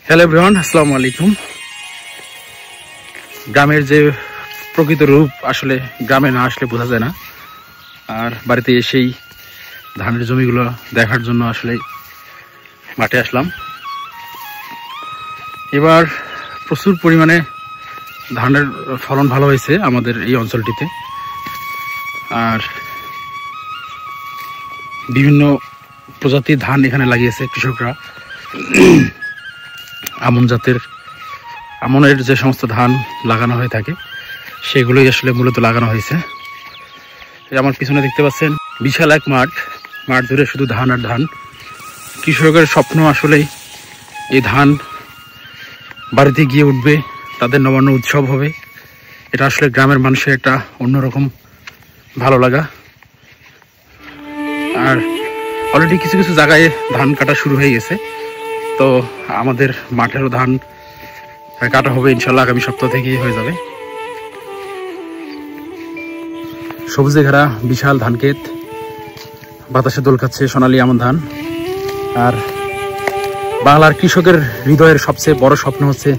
Hello everyone, আসসালামু আলাইকুম। গ্রামের যে প্রকৃত রূপ আসলে গ্রামে না আসলে বোঝা যায় না। আর বাড়িতে এসেই ধানের জমিগুলো দেখার জন্য আসলে মাঠে আসলাম। এবার প্রচুর পরিমাণে ধানের ফলন ভালো হয়েছে আমাদের এই অঞ্চলটিতে। আর বিভিন্ন প্রজাতির ধান এখানে লাগিয়েছে কৃষকরা। আমনের যে সমস্ত ধান লাগানো হয়ে থাকে সেগুলোই আসলে মূলত লাগানো হয়েছে। আমার পিছনে দেখতে পাচ্ছেন বিশাল এক মাঠ ধরে শুধু ধান আর ধান। কৃষকের স্বপ্ন আসলেই এই ধান বাড়িতে গিয়ে উঠবে, তাদের নবান্ন উৎসব হবে। এটা আসলে গ্রামের মানুষের একটা অন্যরকম ভালো লাগা। আর অলরেডি কিছু কিছু জায়গায় ধান কাটা শুরু হয়ে গেছে, তো আমাদের মাঠেরও ধান কাটা হবে ইনশাল্লাহ, আগামী সপ্তাহ থেকেই হয়ে যাবে। সবুজে ঘেরা বিশাল ধান ক্ষেত, বাতাসে দোল খাচ্ছে সোনালী আমন ধান। আর বাংলার কৃষকের হৃদয়ের সবচেয়ে বড় স্বপ্ন হচ্ছে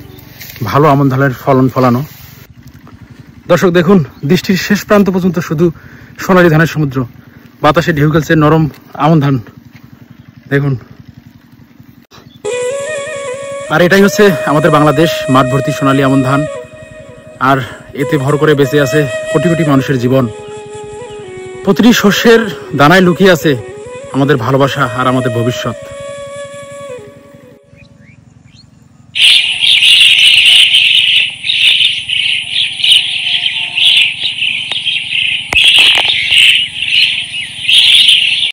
ভালো আমন ধানের ফলন ফলানো। দর্শক দেখুন, দৃষ্টির শেষ প্রান্ত পর্যন্ত শুধু সোনালী ধানের সমুদ্র, বাতাসে ঢেউ খেলছে নরম আমন ধান। দেখুন, আর এটাই হচ্ছে আমাদের বাংলাদেশ, মাঠ ভর্তি সোনালী আমন ধান। আর এতে ভর করে বেঁচে আছে কোটি কোটি মানুষের জীবন। প্রতিটি শস্যের দানায় লুকিয়ে আছে আমাদের ভালোবাসা আর আমাদের ভবিষ্যৎ।